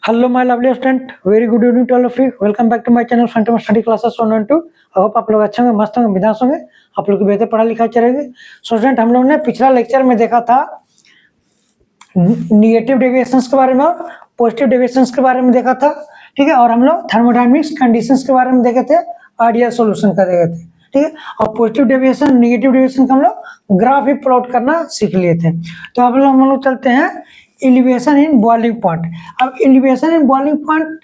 Hello, my lovely student. Very good evening to all of you. Welcome back to my channel Phantom Study Classes 1 and 2. I hope आप लोग अच्छे होंगे, मस्त होंगे, बिंदास होंगे, आप लोग की बेहतर पढ़ाई लिखाई चलेगी। स्टूडेंट, हम लोग ने पिछला लेक्चर में देखा था निगेटिव डेविएशंस के बारे में और पॉजिटिव डेविएशंस के बारे में देखा था, ठीक है। और हम लोग थर्मोडायनामिक्स कंडीशंस के बारे में देखे थे, आइडियल सॉल्यूशन का देखे थे, ठीक है। और पॉजिटिव डेविएशन, निगेटिव डेविएशन का हम लोग ग्राफ भी प्लॉट करना सीख लिए थे। तो अब हम लोग चलते हैं एलिवेशन इन बॉइलिंग पॉइंट। अब एलिवेशन इन बॉइलिंग पॉइंट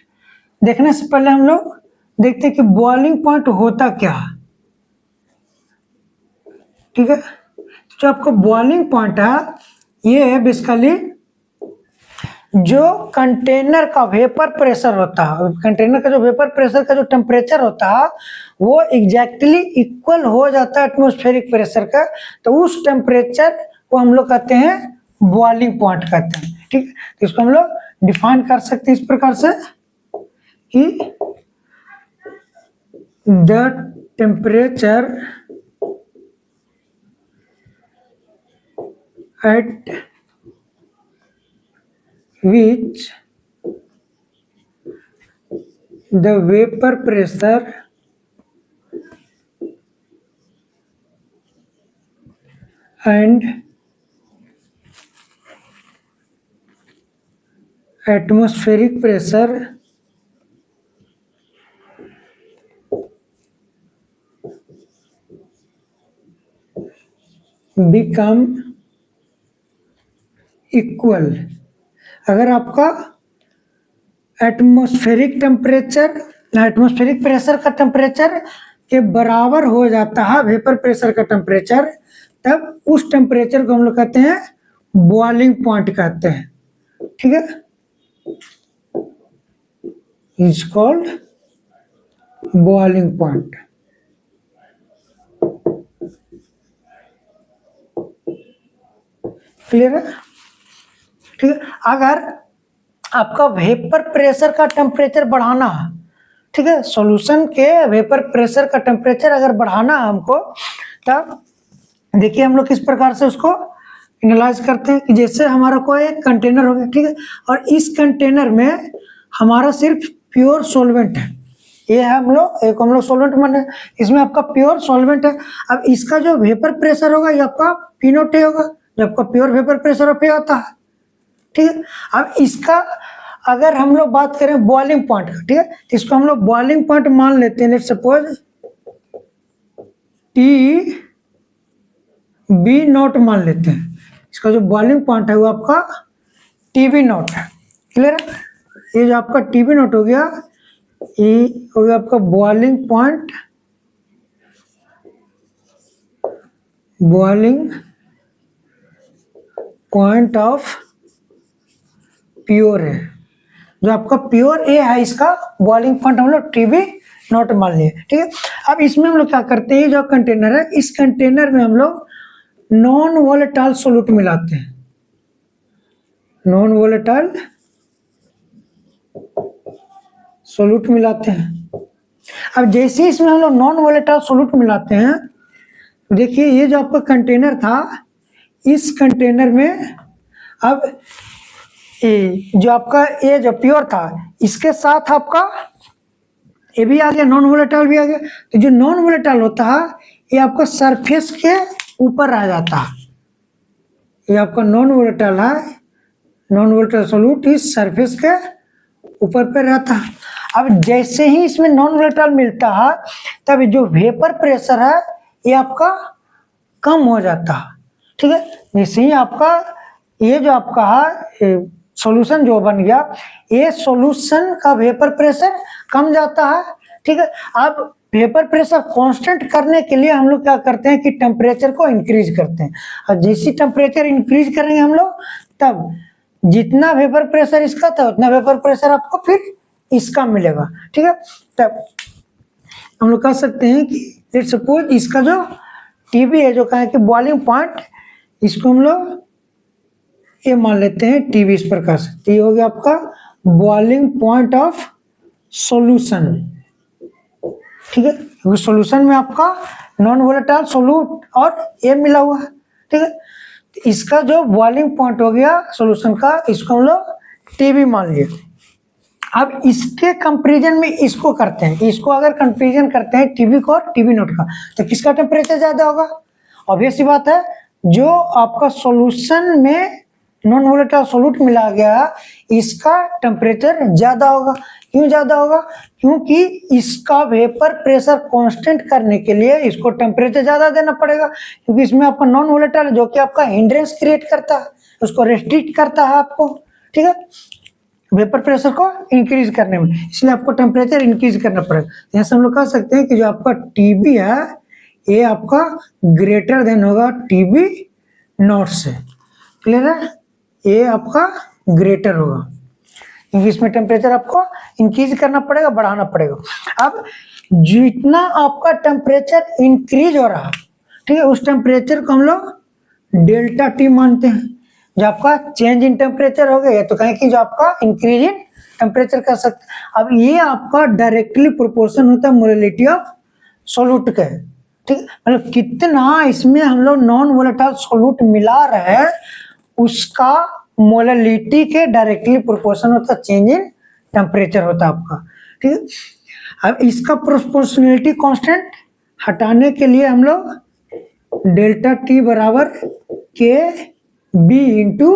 देखने से पहले हम लोग देखते हैं कि बॉइलिंग पॉइंट होता क्या है, ठीक है। तो जो आपको बॉइलिंग पॉइंट है, ये है बेसिकली जो कंटेनर का वेपर प्रेशर होता है, कंटेनर का जो वेपर प्रेशर का जो टेम्परेचर होता है वो एग्जैक्टली इक्वल हो जाता है एटमॉस्फेरिक प्रेशर का। तो उस टेम्परेचर को हम लोग कहते हैं बॉइलिंग पॉइंट कहते हैं, ठीक है। तो इसको हम लोग डिफाइन कर सकते हैं इस प्रकार से कि the temperature at which the vapor pressure and atmospheric pressure become equal. अगर आपका एटमॉस्फेरिक प्रेशर का टेम्परेचर के बराबर हो जाता है वेपर प्रेशर का टेम्परेचर, तब उस टेम्परेचर को हम लोग कहते हैं बॉइलिंग पॉइंट कहते हैं, ठीक है। Is called boiling point. Clear है, ठीक है। अगर आपका वेपर प्रेशर का टेम्परेचर बढ़ाना है, ठीक है, सॉल्यूशन के वेपर प्रेशर का टेम्परेचर अगर बढ़ाना है हमको, तब देखिए हम लोग किस प्रकार से उसको एनालाइज करते हैं कि जैसे हमारा कोई एक कंटेनर हो गया, ठीक है, और इस कंटेनर में हमारा सिर्फ प्योर सॉल्वेंट है। ये है हम लोग सॉल्वेंट माने, इसमें आपका प्योर सॉल्वेंट है। अब इसका जो वेपर प्रेशर होगा ये आपका पी नॉट ए होगा, जो आपका प्योर वेपर प्रेशर पे आता है, ठीक है। अब इसका अगर हम लोग बात करें बॉइलिंग पॉइंट का, ठीक है, तो इसको हम लोग बॉइलिंग पॉइंट मान लेते हैं। Let's suppose T B naught मान लेते हैं। इसका जो बॉइलिंग पॉइंट है वो आपका टी बी नॉट है। क्लियर है, ये जो आपका टी बी नॉट हो गया, ये हो गया आपका बॉइलिंग पॉइंट ऑफ प्योर है। जो आपका प्योर ए है, इसका बॉइलिंग पॉइंट हम लोग टीबी नॉट मान लिए, ठीक है। अब इसमें हम लोग क्या करते हैं, जो कंटेनर है, इस कंटेनर में हम लोग नॉन वोलेटाइल सोल्यूट मिलाते हैं, नॉन वोलेटाइल सोल्यूट मिलाते हैं। अब जैसे ही इसमें हम लोग नॉन वोलेटाइल सोल्यूट मिलाते हैं, देखिए ये जो आपका कंटेनर था, इस कंटेनर में अब जो आपका ये जो प्योर था, इसके साथ आपका ये भी आ गया, नॉन वोलेटाइल भी आ गया। तो जो नॉन वोलेटाइल होता है ये आपका सरफेस के ऊपर रह जाता है। ये आपका नॉन वोलेटाइल है, नॉन वोलेटाइल सोल्यूट इस सरफेस के ऊपर पे रहता है। अब जैसे ही इसमें नॉन वोलेटाइल मिलता है, तब जो वेपर प्रेशर है ये आपका कम हो जाता है, ठीक है। जैसे ही आपका ये जो आपका है सॉल्यूशन जो बन गया, ये सॉल्यूशन का वेपर प्रेशर कम जाता है, ठीक है। अब वेपर प्रेशर कांस्टेंट करने के लिए हम लोग क्या करते हैं कि टेम्परेचर को इंक्रीज करते हैं। और जैसे टेम्परेचर इंक्रीज करेंगे हम लोग, तब जितना वेपर प्रेशर इसका था उतना वेपर प्रेशर आपको फिर इसका मिलेगा, ठीक है। तब हम लोग कह सकते हैं कि लेट्स सपोज इसका जो टीबी है, जो कहा है कि बॉइलिंग पॉइंट, इसको हम लोग ये मान लेते हैं टीबी इस प्रकार से। तो ये हो गया आपका बॉइलिंग पॉइंट ऑफ सॉल्यूशन, ठीक है, क्योंकि सॉल्यूशन में आपका नॉन वोलेटाइल सोल्यूट और ये मिला हुआ है, ठीक है। तो इसका जो बॉइलिंग पॉइंट हो गया सॉल्यूशन का, इसको हम लोग टीबी मान लिए। अब इसके कंपैरिजन में इसको करते हैं, इसको अगर कंपैरिजन करते हैं टीबी को और टीबी नोट का, तो किसका टेम्परेचर ज़्यादा होगा? ऑब्वियस सी बात है, जो आपका सॉल्यूशन में नॉन वोलेटाइल सॉल्यूट मिला गया इसका टेम्परेचर ज़्यादा होगा। क्यों ज़्यादा होगा? क्योंकि इसका वेपर प्रेशर कांस्टेंट करने के लिए इसको टेम्परेचर ज़्यादा देना पड़ेगा, क्योंकि इसमें आपका नॉन वोलेटाइल जो कि आपका हिंड्रेंस क्रिएट करता है, उसको रेस्ट्रिक्ट करता है आपको, ठीक है, वेपर प्रेशर को इंक्रीज करने में, इसलिए आपको टेम्परेचर इंक्रीज करना पड़ेगा। यहाँ से हम लोग कह सकते हैं कि जो आपका टीबी है ये आपका ग्रेटर देन होगा टीबी नॉट से। क्लियर है? ये आपका ग्रेटर होगा, क्योंकि इसमें टेम्परेचर आपको इंक्रीज करना पड़ेगा, बढ़ाना पड़ेगा। अब जितना आपका टेम्परेचर इंक्रीज हो रहा, ठीक है, उस टेम्परेचर को हम लोग डेल्टा टी मानते हैं। जो आपका चेंज इन टेम्परेचर हो गया तो कहें कि जो आपका इंक्रीज इन टेम्परेचर कर सकते हैं। अब ये आपका डायरेक्टली प्रोपोर्शन होता है मोलैलिटी ऑफ सोल्यूट के, ठीक है, मतलब कितना इसमें हम लोग नॉन वोलेटाइल सोल्यूट मिला रहे हैं उसका मोलैलिटी के डायरेक्टली प्रोपोर्शन होता है चेंज इन टेम्परेचर होता है आपका, ठीक है। अब इसका प्रोपोर्शनलिटी कांस्टेंट हटाने के लिए हम लोग डेल्टा टी बराबर के बी इंटू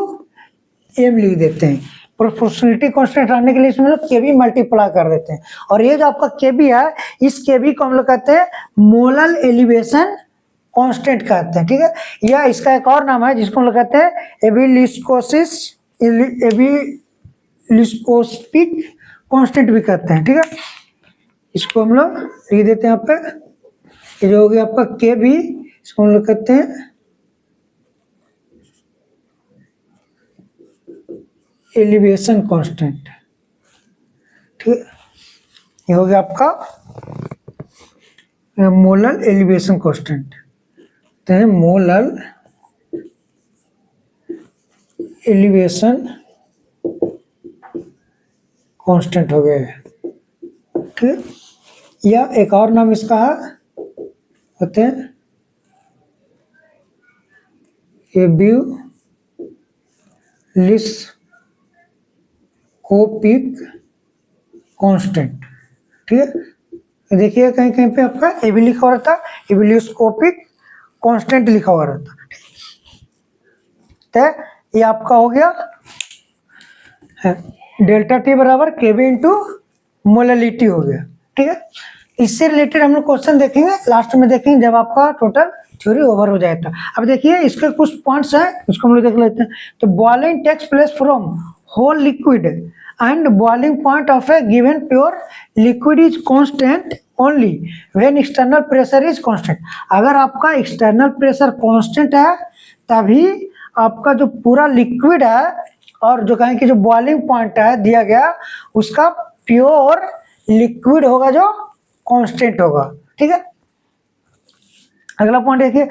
एम लिख देते हैं। प्रोपोर्शनलिटी कांस्टेंट हटाने के लिए इसमें लोग के बी मल्टीप्लाई कर देते हैं, और ये जो आपका के बी है इस के बी को हम लोग कहते हैं मोलल एलिवेशन कांस्टेंट कहते हैं, ठीक है। या इसका एक और नाम है जिसको हम लोग कहते हैं एबिलिस्कोसिस एबिलिस्कोस्पिक कांस्टेंट भी कहते हैं, ठीक है। इसको हम लोग लिख देते हैं यहाँ पे, ये जो हो गया आपका के बी, इसको हम लोग कहते हैं एलिवेशन कांस्टेंट, ठीक है। ये हो गया आपका मोलल एलिवेशन कांस्टेंट, तो है मोलल एलिवेशन कांस्टेंट हो गया, ठीक है। या एक और नाम इसका है होते हैं एबिलिस्कोपिक कांस्टेंट, ठीक है। देखिए कहीं कहीं पे आपका एबी लिखा हुआ रहता है, एबिलिस्कोपिक कांस्टेंट लिखा हुआ रहता है। तो ये आपका हो गया है डेल्टा टी बराबर के बी इंटू मोलैलिटी हो गया, ठीक है। इससे रिलेटेड हम लोग क्वेश्चन देखेंगे लास्ट में, देखेंगे जब आपका टोटल थ्योरी ओवर हो जाएगा। अब देखिए इसके कुछ पॉइंट्स हैं, उसको हम लोग देख लेते हैं। तो boiling takes place from whole liquid and boiling point of a given pure liquid is constant only when external pressure is constant। अगर आपका एक्सटर्नल प्रेशर कांस्टेंट है तभी आपका जो पूरा लिक्विड है और जो कहें कि जो बॉइलिंग पॉइंट है दिया गया उसका प्योर लिक्विड होगा जो कांस्टेंट होगा, ठीक है। अगला पॉइंट देखिए,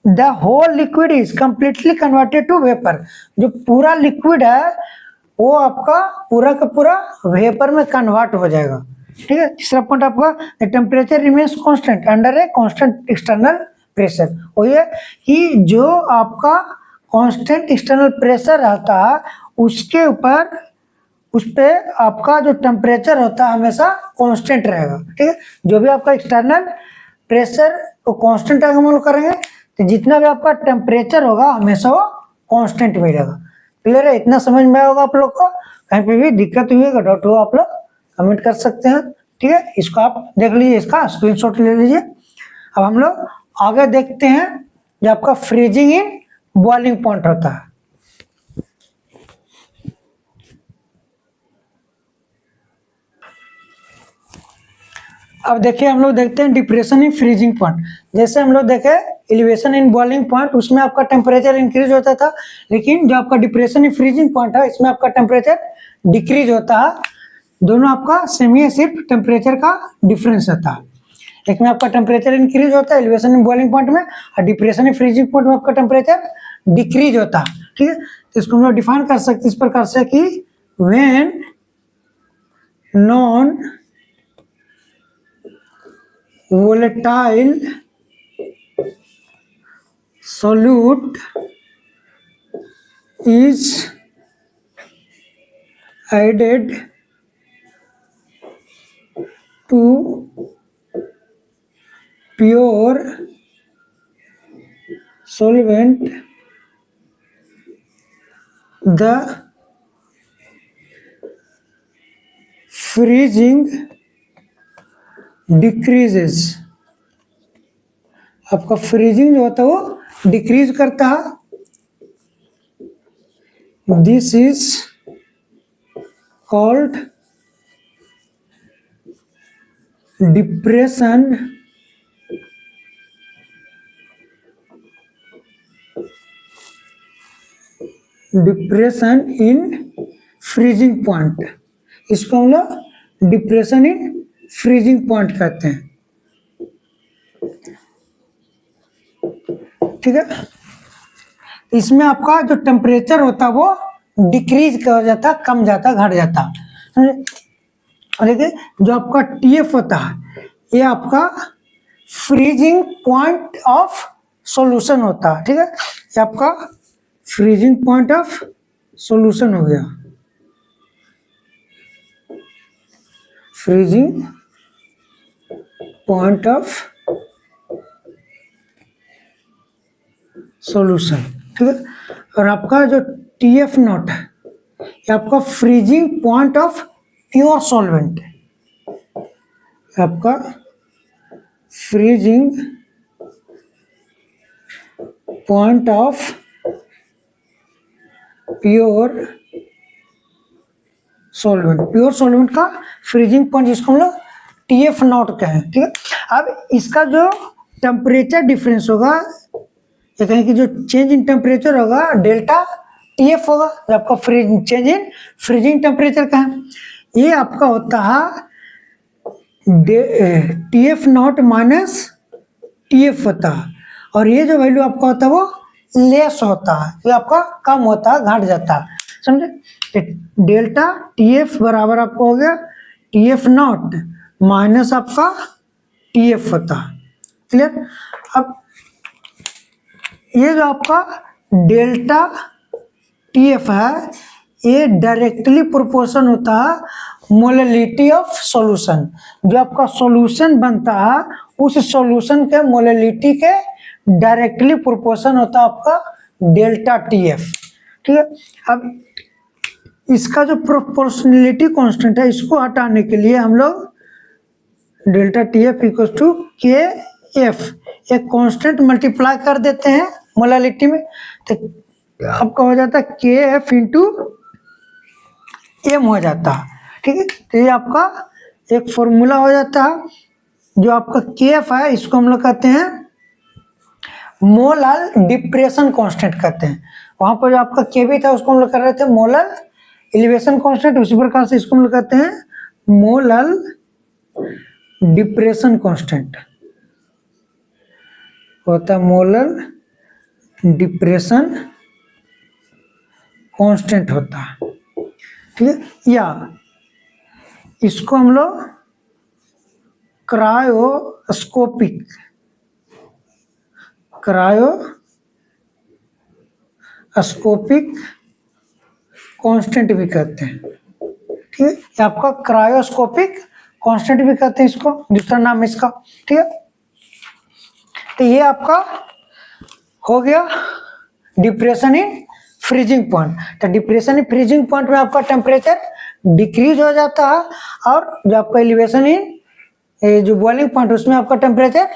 the whole liquid is completely converted to vapour. जो पूरा लिक्विड है वो आपका पूरा का पूरा वेपर में कन्वर्ट हो जाएगा, ठीक है। तीसरा पॉइंट आपका temperature remains constant under a constant external pressure. वो ये कि जो आपका कांस्टेंट एक्सटर्नल प्रेशर रहता है उसके ऊपर उस पर आपका जो टेम्परेचर होता है हमेशा कांस्टेंट रहेगा, ठीक है। जो भी आपका एक्सटर्नल प्रेशर को कांस्टेंट अगर हम लोग करेंगे तो जितना भी आपका टेम्परेचर होगा हमेशा वो कांस्टेंट मिलेगा। क्लियर है? इतना समझ में आया होगा आप लोग को। कहीं पे भी दिक्कत हुई है, डाउट हो, आप लोग कमेंट कर सकते हैं, ठीक है। इसको आप देख लीजिए, इसका स्क्रीनशॉट ले लीजिए। अब हम लोग आगे देखते हैं जो आपका फ्रीजिंग इन बॉइलिंग पॉइंट होता है। अब देखिए हम लोग देखते हैं डिप्रेशन इन फ्रीजिंग पॉइंट। जैसे हम लोग देखे एलिवेशन इन बॉइलिंग पॉइंट, उसमें आपका टेम्परेचर इंक्रीज होता था, लेकिन जो आपका डिप्रेशन इन फ्रीजिंग पॉइंट है इसमें आपका टेम्परेचर डिक्रीज होता है। दोनों आपका सेम ही, सिर्फ टेम्परेचर का डिफरेंस होता है। एक में आपका टेम्परेचर इंक्रीज होता है एलिवेशन इन बॉइलिंग पॉइंट में, और डिप्रेशन इन फ्रीजिंग पॉइंट में आपका टेम्परेचर डिक्रीज होता है, ठीक है। तो इसको हम लोग डिफाइन कर सकते इस प्रकार से कि when non volatile solute is added to pure solvent the freezing decreases। आपका फ्रीजिंग जो होता है वो डिक्रीज करता है। This is called depression in freezing point. इसको हम लोग डिप्रेशन इन फ्रीजिंग पॉइंट कहते हैं। ठीक है, इसमें आपका जो टेम्परेचर होता है वो डिक्रीज हो जाता, कम जाता, घट जाता। देखिए जो आपका टीएफ होता है ये आपका फ्रीजिंग पॉइंट ऑफ सॉल्यूशन होता है। ठीक है, ये आपका फ्रीजिंग पॉइंट ऑफ सॉल्यूशन हो गया। Freezing point of solution. ठीक है, और आपका जो टीएफ नॉट है ये आपका freezing point of pure solvent है। आपका freezing point of pure solvent. Pure solvent का फ्रीजिंग पॉइंट जिसको हम लोग टीएफ नॉट कहें। ठीक है, अब इसका जो टेम्परेचर डिफरेंस होगा ये कहें कि जो चेंज इन टेम्परेचर होगा डेल्टा टीएफ होगा। जो आपका चेंज इन फ्रीजिंग टेम्परेचर का है ये आपका होता है टीएफ नॉट माइनस टीएफ होता है, और ये जो वैल्यू आपका होता है वो लेस होता है, ये आपका कम होता है, घट जाता है। समझे, डेल्टा टीएफ बराबर आपको हो गया टीएफ नॉट माइनस आपका टीएफ होता है। क्लियर। अब ये जो आपका डेल्टा टीएफ है ये डायरेक्टली प्रोपोर्शन होता है मोलैलिटी ऑफ सॉल्यूशन। जो आपका सॉल्यूशन बनता है उस सॉल्यूशन के मोलैलिटी के डायरेक्टली प्रोपोर्शन होता है आपका डेल्टा टीएफ। ठीक है, अब इसका जो प्रोपोर्शनलिटी कांस्टेंट है इसको हटाने के लिए हम लोग डेल्टा टीएफ इक्वल टू के एफ एक कांस्टेंट मल्टीप्लाई कर देते हैं मोलैलिटी में, तो आपका हो जाता है के एफ इंटू एम हो जाता है। ठीक है, तो ये आपका एक फॉर्मूला हो जाता है। जो आपका के एफ है इसको हम लोग कहते हैं मोलल डिप्रेशन कांस्टेंट कहते हैं। वहां पर जो आपका के भी था उसको हम लोग कर रहे थे मोलल एलिवेशन कांस्टेंट, उसी प्रकार से इसको हम लोग कहते हैं मोलल डिप्रेशन कांस्टेंट होता है। मोलल डिप्रेशन कांस्टेंट होता है। ठीक है, या इसको हम लोग क्रायोस्कोपिक कांस्टेंट भी कहते हैं। ठीक है, ये आपका क्रायोस्कोपिक कांस्टेंट भी कहते हैं इसको, दूसरा नाम है इसका। ठीक है, तो ये आपका हो गया डिप्रेशन इन फ्रीजिंग पॉइंट। तो डिप्रेशन इन फ्रीजिंग पॉइंट में आपका टेम्परेचर डिक्रीज हो जाता है, और जो आपका एलिवेशन इन जो बॉइलिंग पॉइंट उसमें आपका टेम्परेचर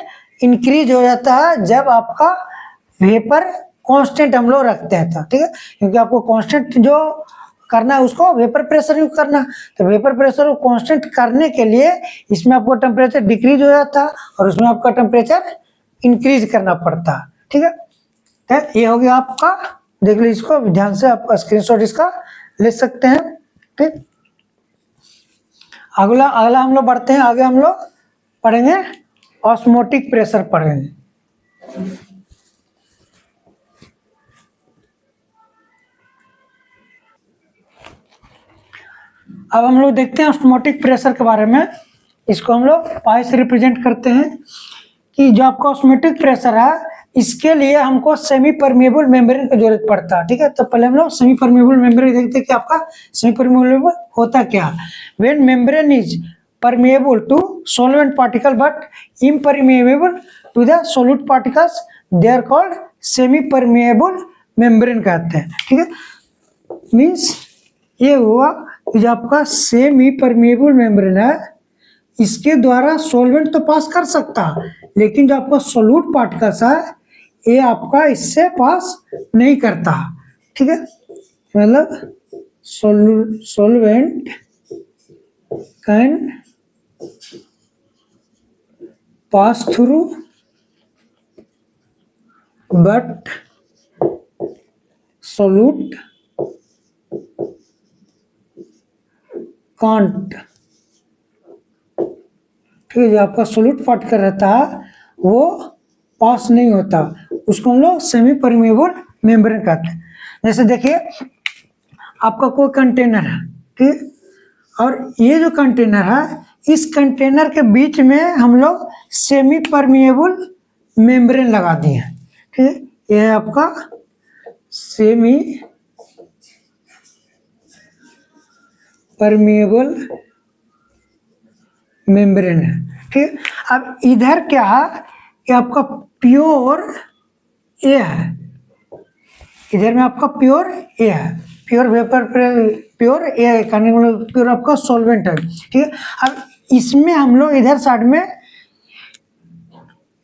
इंक्रीज हो जाता है जब आपका वेपर कांस्टेंट हम लोग रखते हैं। तो ठीक है, क्योंकि आपको कांस्टेंट जो करना है उसको वेपर प्रेशर यूज करना, तो वेपर प्रेशर को कांस्टेंट करने के लिए इसमें आपको टेम्परेचर डिक्रीज हो जाता है और उसमें आपका टेम्परेचर इंक्रीज करना पड़ता है। ठीक है, तो ये हो गया आपका, देख लीजिए इसको ध्यान से, आपका स्क्रीनशॉट इसका ले सकते हैं। ठीक, अगला हम लोग बढ़ते हैं आगे, हम लोग पढ़ेंगे ऑस्मोटिक प्रेशर पढ़ेंगे। अब हम लोग देखते हैं ऑस्मोटिक प्रेशर के बारे में। इसको हम लोग पाई से रिप्रेजेंट करते हैं कि जो आपका ऑस्मोटिक प्रेशर है इसके लिए हमको सेमी परमेबल मेम्ब्रेन की जरूरत पड़ता है। ठीक है, तो पहले हम लोग सेमी परमेबल मेम्ब्रेन देखते हैं कि आपका सेमी परमेबल होता क्या। When membrane is permeable to solvent particle but impermeable to the solute particles, they are called semi permeable membrane कहते हैं। ठीक है, मीन्स ये हुआ कि जो आपका सेमी परमेबल मेम्ब्रेन है इसके द्वारा सॉल्वेंट तो पास कर सकता, लेकिन जो आपका सोल्यूट पार्टिकल्स है ये आपका इससे पास नहीं करता। ठीक है, मतलब solvent can pass through but solute can't। ठीक है, जो आपका सोल्यूट पार्टिकल रहता है वो पास नहीं होता, उसको हम लोग सेमी परमेबल मेम्ब्रेन कहते हैं। जैसे देखिए आपका कोई कंटेनर है, ठीक, और ये जो कंटेनर है इस कंटेनर के बीच में हम लोग सेमी परमेबल मेम्ब्रेन लगा दिए। ठीक है, ये है आपका सेमी परमेबल मेम्ब्रेन है। ठीक, अब इधर क्या है कि आपका प्योर ए है, इधर में आपका प्योर ए है, प्योर वेपर प्योर ए करने वाला प्योर आपका सॉल्वेंट है। ठीक है, अब इसमें हम लोग इधर साइड में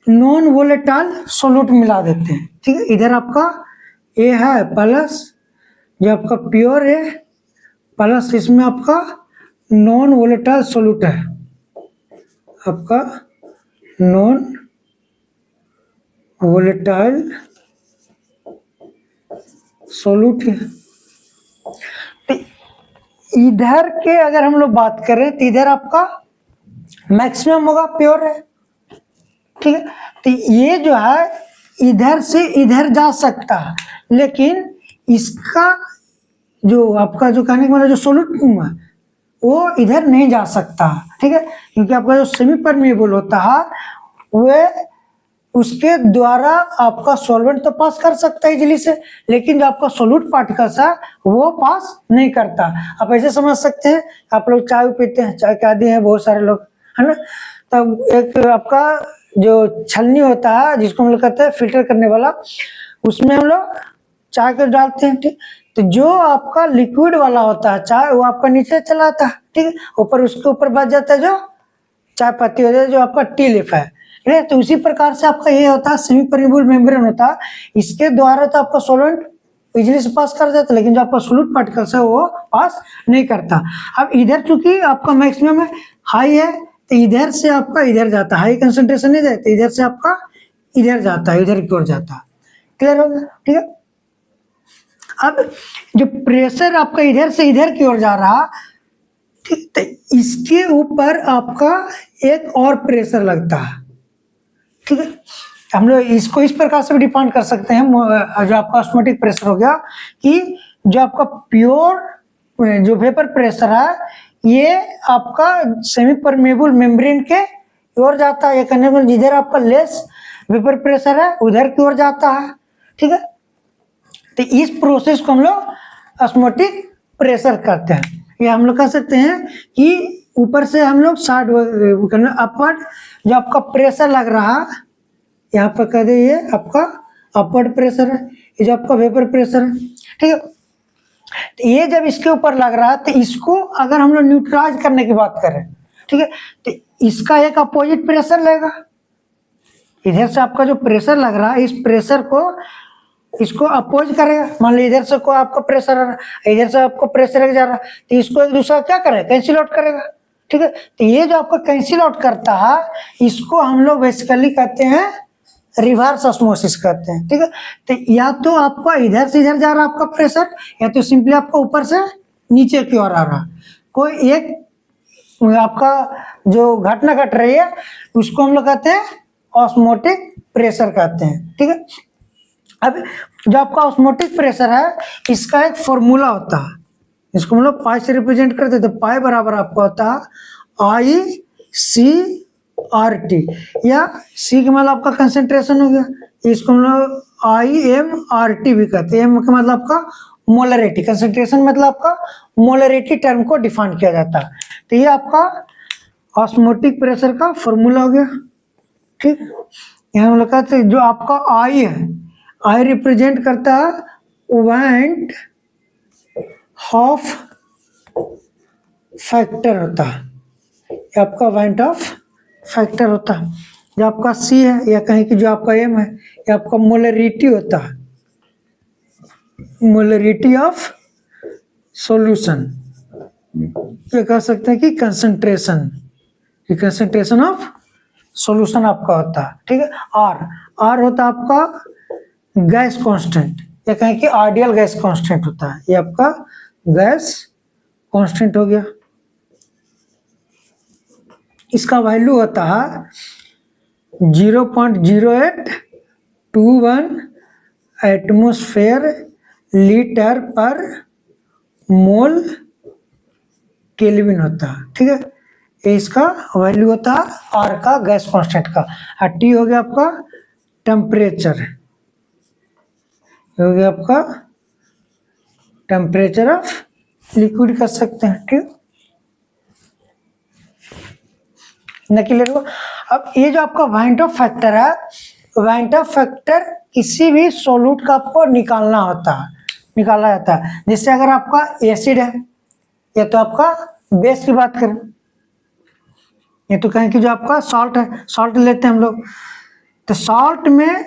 नॉन वोलेटाइल सोल्यूट मिला देते हैं। ठीक है, इधर आपका ए है प्लस जो आपका प्योर है प्लस इसमें आपका नॉन वोलेटाइल सोल्यूट है, आपका नॉन वोलेटाइल सोल्यूट है। तो इधर के अगर हम लोग बात करें तो इधर आपका मैक्सिमम होगा प्योर है। ठीक है, तो ये जो है इधर से इधर जा सकता है, लेकिन इसका जो आपका जो कहने का मतलब जो सोल्यूट है वो इधर नहीं जा सकता। ठीक है, क्योंकि आपका जो सेमी परमेबल होता है वह उसके द्वारा आपका सॉल्वेंट तो पास कर सकता है इजीली से, लेकिन जो आपका सोल्यूट पार्टिकल्स है वो पास नहीं करता। आप ऐसे समझ सकते हैं, आप लोग चाय पीते हैं, चाय के आदि हैं बहुत सारे लोग, है ना, तब एक आपका जो छलनी होता है जिसको हम लोग कहते हैं फिल्टर करने वाला, उसमें हम लोग चाय को डालते हैं। ठीक, तो जो आपका लिक्विड वाला होता है चाय वो आपका नीचे चला आता है। ठीक है, ऊपर उसके ऊपर बच जाता है जो चाय पत्ती होता है जो आपका टी लीफ है। ठीक है, तो उसी प्रकार से आपका ये होता है सेमी परमेबल मेम्ब्रेन होता है, इसके द्वारा तो आपका सॉल्वेंट इजीली से पास कर जाता है, लेकिन जो आपका सोल्यूट पार्टिकल्स है वो पास नहीं करता। अब इधर चूंकि आपका मैक्सिमम है हाई है तो इधर से आपका इधर जाता है, हाई कंसंट्रेशन नहीं जाता, इधर से आपका इधर जाता है, इधर की ओर जाता है। क्लियर हो गया? ठीक है, अब जो प्रेशर आपका इधर से इधर की ओर जा रहा, ठीक, तो इसके ऊपर आपका एक और प्रेशर लगता है। ठीक है, हम लोग इसको इस प्रकार से भी डिफाइन कर सकते हैं, जो आपका ऑस्मोटिक प्रेशर हो गया कि जो आपका प्योर जो वेपर प्रेशर है ये आपका सेमी परमेबल मेम्ब्रेन के ओर जाता है, ये करने में जिधर आपका लेस वेपर प्रेशर है उधर की ओर जाता है। ठीक है, तो इस प्रोसेस को हम लोग ऑस्मोटिक प्रेशर कहते हैं। ये हम लोग कह सकते हैं कि ऊपर से हम लोग साइड अपवर्ड जो आपका प्रेशर लग रहा यहाँ पर कह दे ये आपका अपवर्ड प्रेशर है, ये जो आपका वेपर प्रेशर है। ठीक है, तो ये जब इसके ऊपर लग रहा है तो इसको अगर हम लोग न्यूट्रलाइज करने की बात करें, ठीक है, तो इसका एक अपोजिट प्रेशर लगेगा। इधर से आपका जो प्रेशर लग रहा है इस प्रेशर को इसको अपोज करेगा। मान लीजिए इधर से कोई आपका प्रेशर आ रहा है, इधर से आपको प्रेशर जा रहा है, तो इसको एक दूसरा क्या करेगा, कैंसिल आउट करेगा। ठीक है, तो ये जो आपका कैंसिल आउट करता है इसको हम लोग बेसिकली कहते हैं रिवर्स ऑस्मोसिस कहते हैं। ठीक है, तो या तो आपका इधर से इधर जा रहा है आपका प्रेशर, या तो सिंपली आपका ऊपर से नीचे की ओर आ रहा, कोई एक आपका जो घटना घट रही है उसको हम लोग कहते हैं ऑस्मोटिक प्रेशर कहते हैं। ठीक है, अब जो आपका ऑस्मोटिक प्रेशर है इसका एक फॉर्मूला होता है, इसको हम लोग पाई से रिप्रेजेंट करते हैं। तो पाई बराबर आपका होता है आई सी आर टी, या सी का मतलब आपका कंसेंट्रेशन हो गया, इसको हम लोग आई एम आर टी भी कहते हैं। एम का मतलब आपका मोलरिटी, कंसेंट्रेशन मतलब आपका मोलरिटी टर्म को डिफाइन किया जाता है। तो ये आपका ऑस्मोटिक प्रेशर का फॉर्मूला हो गया। ठीक, यहाँ हम लोग कहते हैं जो आपका आई है, आई रिप्रेजेंट करता है वेंट ऑफ फैक्टर होता है, ये आपका वेंट ऑफ फैक्टर होता है। जो आपका सी है या कहीं की जो आपका एम है, ये आपका मोलरिटी होता है, मोलरिटी ऑफ सॉल्यूशन। ये कह सकते हैं कि कंसंट्रेशन, ये कंसंट्रेशन ऑफ सॉल्यूशन आपका होता है। ठीक है, आर होता है आपका गैस कांस्टेंट, या कहें कि आइडियल गैस कांस्टेंट होता है, ये आपका गैस कांस्टेंट हो गया। इसका वैल्यू होता है 0.0821 एटमॉस्फेयर लीटर पर मोल केल्विन होता है। ठीक है, ये इसका वैल्यू होता है आर का, गैस कांस्टेंट का। और टी हो गया आपका टेम्परेचर, हो गया आपका टेम्परेचर ऑफ लिक्विड कर सकते हैं। ठीक, न क्लियर हो। अब ये जो आपका वेंट ऑफ फैक्टर है, वेंट ऑफ फैक्टर किसी भी सोल्यूट का आपको निकालना होता है, निकाला जाता है। जैसे अगर आपका एसिड है, या तो आपका बेस की बात करें, ये तो कहें कि जो आपका सॉल्ट है, सॉल्ट लेते हैं हम लोग, तो सॉल्ट में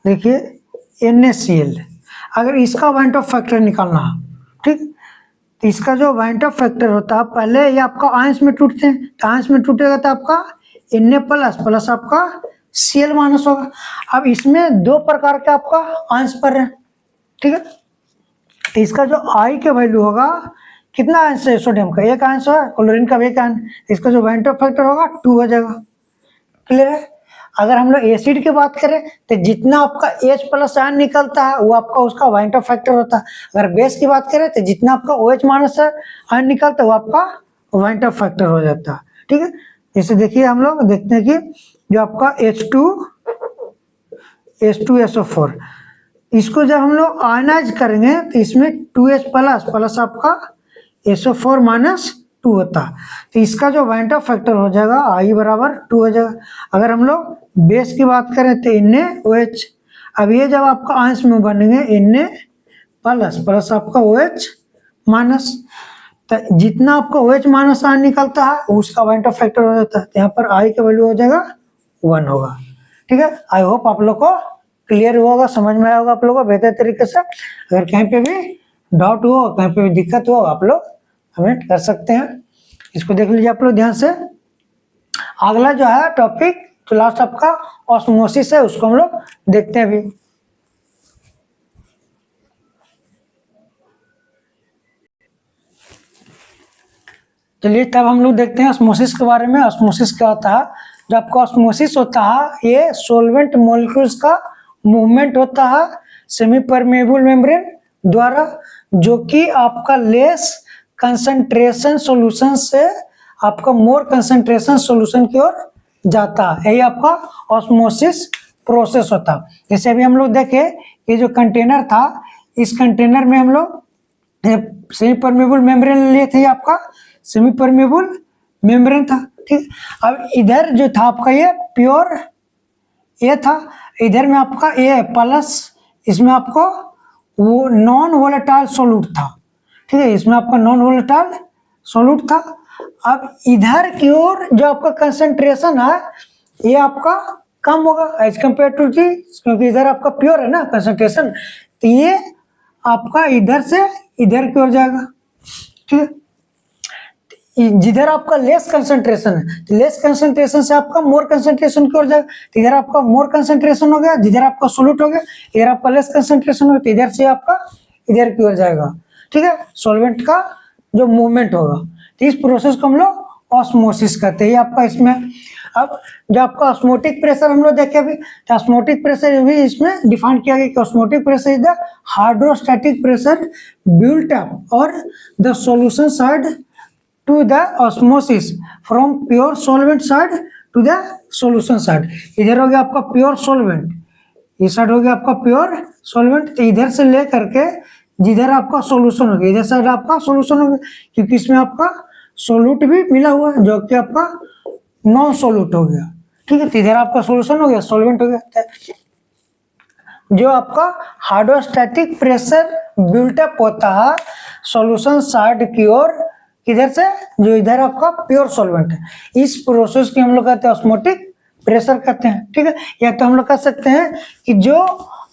देखिए NaCl, अगर इसका वेंट ऑफ फैक्टर निकालना है, ठीक, तो इसका जो वेंट ऑफ फैक्टर होता है, पहले ये आपका आयंस में टूटते हैं, तो आयंस में टूटेगा तो आपका Na प्लस आपका Cl माइनस होगा। अब इसमें दो प्रकार के आपका आयंस पर रहे, ठीक है, तो इसका जो I के वैल्यू होगा, कितना आयंस है सोडियम का, एक आयंस है, क्लोरीन का भी एक आयंस, इसका जो वेंट ऑफ फैक्टर होगा 2 हो जाएगा। क्लियर है। अगर हम लोग एसिड की बात करें तो जितना आपका H प्लस आयन निकलता है वो आपका उसका वेंट ऑफ फैक्टर होता है। अगर बेस की बात करें तो जितना आपका OH माइनस आयन निकलता है वो आपका वेंट ऑफ फैक्टर हो जाता है। ठीक है, जैसे देखिए हम लोग देखते हैं कि जो आपका H2SO4, इसको जब हम लोग आयनाइज करेंगे तो इसमें 2H प्लस आपका SO4 माइनस 2 होता है, तो इसका जो वेंट ऑफ फैक्टर हो जाएगा I बराबर 2 हो जाएगा। अगर हम लोग बेस की बात करें तो NaOH, अब ये जब आपका आयंस में बनेंगे Na प्लस आपका OH माइनस, तो जितना आपका OH माइनस आयन निकलता है उसका वेंट ऑफ फैक्टर हो जाता है, तो यहाँ पर I का वैल्यू हो जाएगा 1 होगा। ठीक है, आई होप आप लोग को क्लियर हुआ होगा, समझ में आया होगा आप लोगों को बेहतर तरीके से। अगर कहीं पे भी डाउट हो, कहीं पे भी दिक्कत हो, आप लोग कमेंट कर सकते हैं। इसको देख लीजिए आप लोग ध्यान से। अगला जो है टॉपिक तो लास्ट आपका ऑस्मोसिस है, उसको हम लोग देखते हैं अभी। चलिए तब हम लोग देखते हैं ऑस्मोसिस के बारे में। ऑस्मोसिस क्या होता है? जब आपका ऑस्मोसिस होता है ये सोलवेंट मॉलिक्यूल्स का मूवमेंट होता है सेमी परमेबल मेम्ब्रेन द्वारा, जो कि आपका लेस कंसंट्रेशन सॉल्यूशन से आपका मोर कंसंट्रेशन सॉल्यूशन की ओर जाता है। यही आपका ऑस्मोसिस प्रोसेस होता है। जैसे अभी हम लोग देखे ये जो कंटेनर था, इस कंटेनर में हम लोग सेमी परमेबल मेम्ब्रेन लिए थे, आपका सेमी परमेबल मेम्ब्रेन था। ठीक, अब इधर जो था आपका ये प्योर ए था, इधर में आपका ए प्लस, इसमें आपको वो नॉन वोलेटाइल सोल्यूट था। ठीक है, इसमें आपका नॉन वोलेटाइल सोल्यूट था। अब इधर की ओर जो आपका कंसंट्रेशन है ये आपका कम होगा एज कम्पेयर टू दी, क्योंकि इधर आपका प्योर है ना कंसंट्रेशन, तो ये आपका इधर से इधर की ओर जाएगा। ठीक है, जिधर आपका लेस कंसंट्रेशन है तो लेस कंसंट्रेशन से आपका मोर कंसंट्रेशन की ओर जाएगा, तो इधर आपका मोर कंसंट्रेशन हो गया, जिधर आपका सोल्यूट हो गया, इधर आपका लेस कंसंट्रेशन हो गया, तो इधर से आपका इधर की ओर जाएगा। ठीक है, सॉल्वेंट का जो मूवमेंट होगा, तो इस प्रोसेस को हम लोग ऑस्मोसिस कहते हैं। आपका इसमें अब जो आपका ऑस्मोटिक प्रेशर हम लोग देखे अभी, तो ऑस्मोटिक प्रेशर भी इसमें डिफाइन किया गया कि osmotic pressure is the hydrostatic pressure built up और the solution side to the osmosis from pure solvent side to the solution side। इधर हो गया आपका प्योर सॉल्वेंट, इस साइड हो गया आपका प्योर सॉल्वेंट, तो इधर से ले करके जिधर आपका सॉल्यूशन हो गया इधर साइड आपका सॉल्यूशन हो गया, क्योंकि इसमें आपका सोल्यूट भी मिला हुआ है जो कि आपका नॉन सोल्यूट हो गया। ठीक है, तो इधर आपका सोल्यूशन हो गया, सॉल्वेंट हो गया। जो आपका हाइड्रोस्टैटिक प्रेशर बिल्टअप होता है सॉल्यूशन साइड की ओर, किधर से, जो इधर आपका प्योर सॉल्वेंट है, इस प्रोसेस की हम लोग कहते हैं ऑस्मोटिक प्रेशर कहते हैं। ठीक है, या तो हम लोग कह सकते हैं कि जो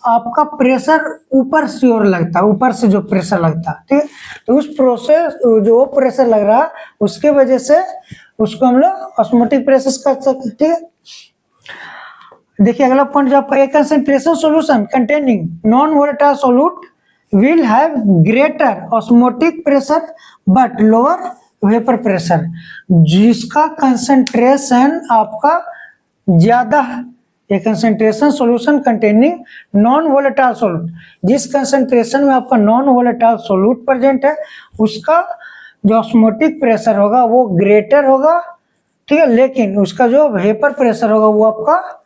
आपका प्रेशर ऊपर से ओर लगता है, ऊपर से जो प्रेशर लगता है, ठीक है, तो उस प्रोसेस जो वो प्रेशर लग रहा है उसके वजह से उसको हम लोग ऑस्मोटिक प्रेशर कर सकते हैं। ठीक है, देखिए अगला पॉइंट जो आपका, a concentration solution containing non volatile solute will have greater osmotic pressure but lower vapour pressure. जिसका कंसंट्रेशन आपका ज्यादा है, ये concentration solution containing non volatile solute, जिस कंसंट्रेशन में आपका नॉन वोलेटाइल सॉल्यूट प्रेजेंट है उसका जो ऑस्मोटिक प्रेशर होगा वो ग्रेटर होगा। ठीक है, लेकिन उसका जो वेपर प्रेशर होगा वो आपका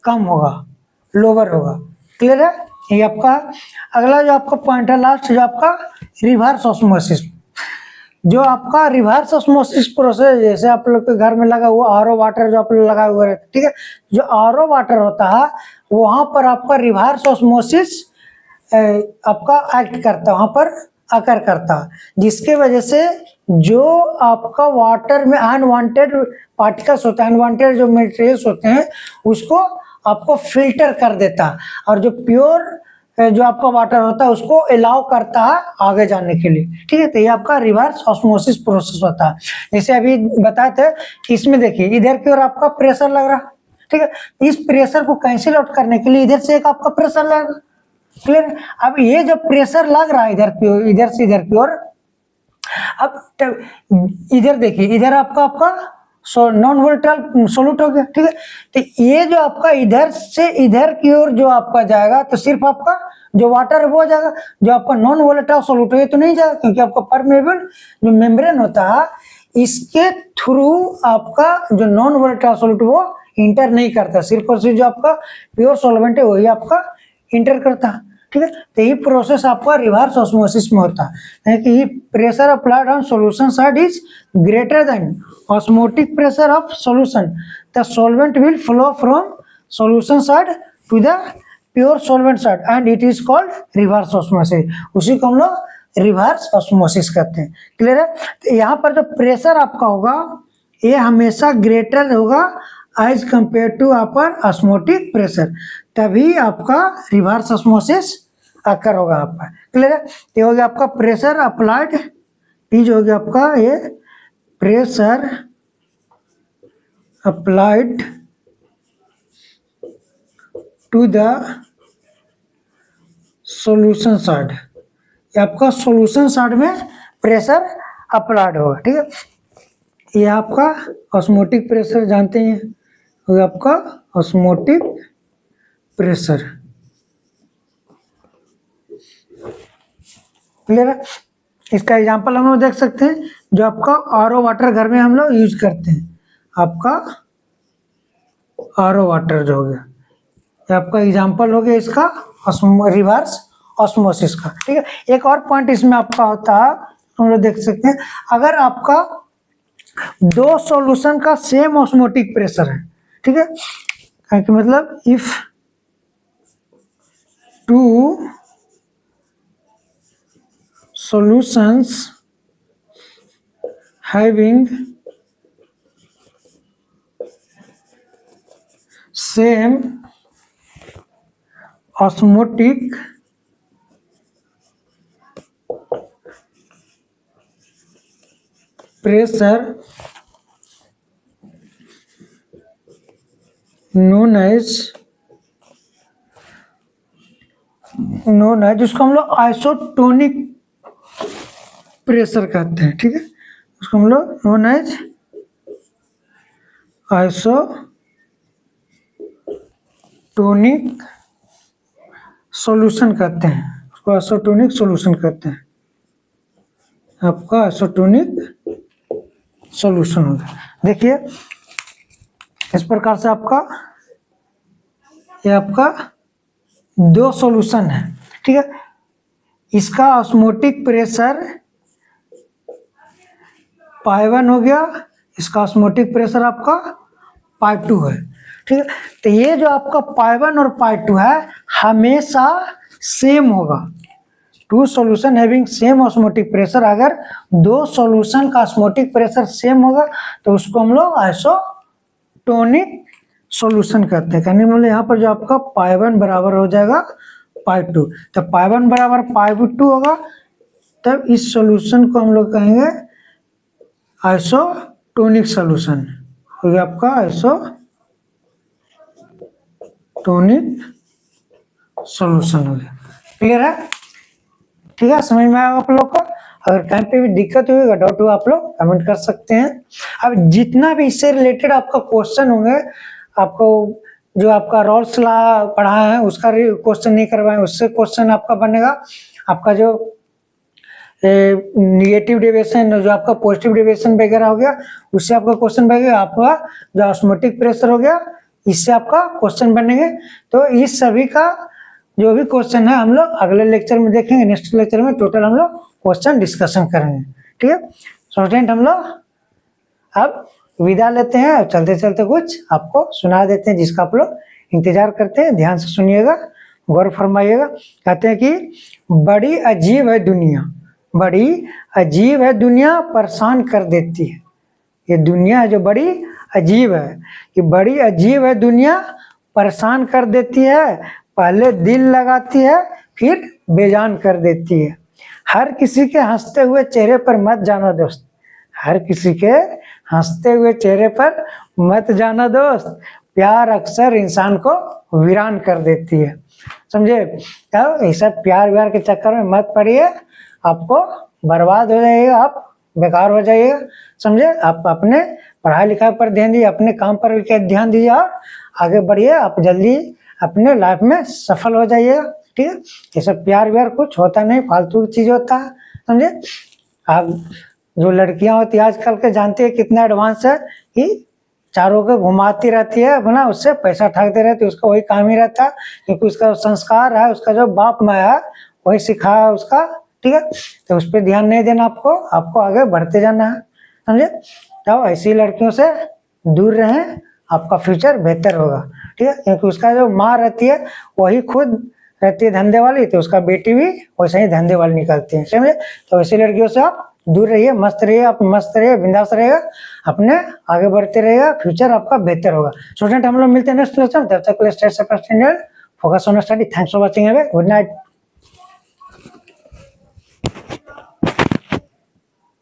कम होगा, लोअर होगा। क्लियर है, ये आपका अगला जो आपका पॉइंट है लास्ट, जो आपका रिवर्स ऑस्मोसिस। जो आपका रिवर्स ऑस्मोसिस प्रोसेस, जैसे आप लोग के घर में लगा हुआ आरओ वाटर जो आप लोग लगाए हुए रहते, ठीक है, जो आरओ वाटर होता है वहां पर आपका रिवर्स ऑस्मोसिस आपका एक्ट करता है, वहां पर आकर करता है, जिसके वजह से जो आपका वाटर में अनवांटेड पार्टिकल्स होते हैं, अनवांटेड जो मटेरियल्स होते हैं उसको आपको फिल्टर कर देता है, और जो प्योर जो आपका वाटर होता है उसको अलाउ करता है आगे जाने के लिए। ठीक है, तो ये आपका रिवर्स ऑस्मोसिस प्रोसेस होता है। जैसे अभी बताए थे कि इसमें देखिए इधर की ओर आपका प्रेशर लग रहा है, ठीक है, इस प्रेशर को कैंसिल आउट करने के लिए इधर से एक आपका प्रेशर लगेगा। क्लियर, अब ये जो प्रेशर लग रहा है इधर की ओर, इधर से इधर की ओर, अब इधर देखिए इधर आपका नॉन वोलेटाइल सॉल्यूट हो गया। ठीक है, तो ये जो आपका इधर से इधर की ओर जो आपका जाएगा तो सिर्फ आपका जो वाटर है वो हो जाएगा, जो आपका नॉन वोलेटाइल सॉल्यूट है तो नहीं जाएगा, क्योंकि आपका परमेबल जो मेम्ब्रेन होता है इसके थ्रू आपका जो नॉन वोलेटाइल सॉल्यूट वो इंटर नहीं करता, सिर्फ और सिर्फ जो आपका प्योर सॉल्वेंट है वही आपका इंटर करता है। ठीक है, तो ये प्रोसेस आपका रिवर्स ऑस्मोसिस में होता है कि pressure applied on solution side is greater than osmotic pressure of solution, the solvent will flow from solution side to the pure solvent side and it is called reverse osmosis. उसी को हम लोग reverse osmosis कहते हैं। Clear है, तो यहाँ पर जो प्रेशर आपका होगा ये हमेशा ग्रेटर होगा as compared to upper osmotic pressure, तभी आपका रिवर्स ऑस्मोसिस आकर होगा आपका। क्लियर है, ये हो गया आपका प्रेशर अप्लाइड, पी जो हो गया आपका ये pressure applied to the solution side, ये आपका सॉल्यूशन साइड में प्रेशर अप्लाइड होगा। ठीक है, ये आपका ऑस्मोटिक प्रेशर जानते हैं, हो गया आपका ऑस्मोटिक प्रेशर। क्लियर है, इसका एग्जांपल हम लोग देख सकते हैं, जो आपका आरओ वाटर घर में हम लोग यूज करते हैं, आपका आरओ वाटर जो हो गया, ये आपका एग्जांपल हो गया इसका रिवर्स ऑस्मोसिस का। ठीक है, एक और पॉइंट इसमें आपका होता है, हम लोग देख सकते हैं, अगर आपका दो सॉल्यूशन का सेम ऑस्मोटिक प्रेशर है, ठीक है, कि मतलब if two solutions having same osmotic pressure known as जिसको हम लोग आइसोटोनिक प्रेशर कहते हैं। ठीक है, उसको हम लोग नोन एज आइसोटोनिक सॉल्यूशन कहते हैं, उसको आइसोटोनिक सॉल्यूशन कहते हैं, आपका आइसोटोनिक सॉल्यूशन होगा। देखिए इस प्रकार से आपका ये आपका दो सॉल्यूशन है, ठीक है, इसका ऑस्मोटिक प्रेशर पाई 1 हो गया, इसका ऑस्मोटिक प्रेशर आपका पाई 2 है। ठीक है, तो ये जो आपका पाई 1 और पाई 2 है हमेशा सेम होगा। Two solution having same osmotic pressure, अगर दो सॉल्यूशन का ऑस्मोटिक प्रेशर सेम होगा तो उसको हम लोग आइसोटोनिक सॉल्यूशन कहते हैं। कहने मतलब यहाँ पर जो आपका पाई 1 बराबर हो जाएगा पाई 2, तो पाई 1 बराबर पाई 2 होगा, तब इस सॉल्यूशन को हम लोग कहेंगे आइसोटोनिक सॉल्यूशन। हो गया आपका आइसोटोनिक सॉल्यूशन हो गया। क्लियर है? ठीक है, समझ में आया आप लोग को? अगर कहीं पे भी दिक्कत हुई, डाउट हुआ, आप लोग कमेंट कर सकते हैं। अब जितना भी इससे रिलेटेड आपका क्वेश्चन होंगे, आपको जो आपका रॉल्स लॉ पढ़ा है उसका क्वेश्चन नहीं करवाएं, उससे क्वेश्चन आपका बनेगा। आपका जो निगेटिव डेविएशन, जो आपका पॉजिटिव डेविएशन वगैरह हो गया, उससे आपका क्वेश्चन बनेगा। आपका जो ऑस्मोटिक प्रेशर हो गया, इससे आपका क्वेश्चन बनेंगे। तो इस सभी का जो भी क्वेश्चन है हम लोग अगले लेक्चर में देखेंगे। नेक्स्ट लेक्चर में टोटल हम लोग क्वेश्चन डिस्कशन करेंगे। ठीक है स्टूडेंट, हम लोग अब विदा लेते हैं और चलते चलते कुछ आपको सुना देते हैं जिसका आप लोग इंतजार करते हैं। ध्यान से सुनिएगा, गौर फरमाइएगा। कहते हैं कि बड़ी अजीब है दुनिया, बड़ी अजीब है दुनिया, परेशान कर देती है। ये दुनिया है जो बड़ी अजीब है, कि बड़ी अजीब है दुनिया, परेशान कर देती है। पहले दिल लगाती है फिर बेजान कर देती है। हर किसी के हंसते हुए चेहरे पर मत जाना दोस्त, हर किसी के हंसते हुए चेहरे पर मत जाना दोस्त, प्यार अक्सर इंसान को वीरान कर देती है। समझे? तो ऐसा प्यार व्यार के चक्कर में मत पड़िए, आपको बर्बाद हो जाइएगा, आप बेकार हो जाइएगा। समझे? आप अपने पढ़ाई लिखाई पर ध्यान दीजिए, अपने काम पर ध्यान दीजिए और आगे बढ़िए। आप जल्दी अपने लाइफ में सफल हो जाइएगा। ठीक है, ये सब प्यार व्यार कुछ होता नहीं, फालतू की चीज होता है। समझे? आप जो लड़कियां होती है आजकल के जानते हैं कितना एडवांस है, कि चारों को घुमाती रहती है अपना, उससे पैसा ठगते रहती है। उसका वही काम ही रहता है, क्योंकि उसका संस्कार है, उसका जो बाप माया है वही सिखाया उसका। ठीक है, तो उस पर ध्यान नहीं देना, आपको आगे बढ़ते जाना है। समझे? तो ऐसी लड़कियों से दूर रहें, आपका फ्यूचर बेहतर होगा। ठीक है, क्योंकि उसका जो माँ रहती है वही खुद रहती है धंधे वाली, तो उसका बेटी भी वैसे ही धंधे वाली निकलती है। समझे? तो ऐसी लड़कियों से आप दूर रहिए, मस्त रहिए, आप मस्त रहिए, बिंदास रहेगा, अपने आगे बढ़ते रहेगा, फ्यूचर आपका बेहतर होगा। स्टूडेंट, हम लोग मिलते हैं नेक्स्ट लेक्चर, तब तक के लिए stay safe, focus on study. Thanks for watching, good night.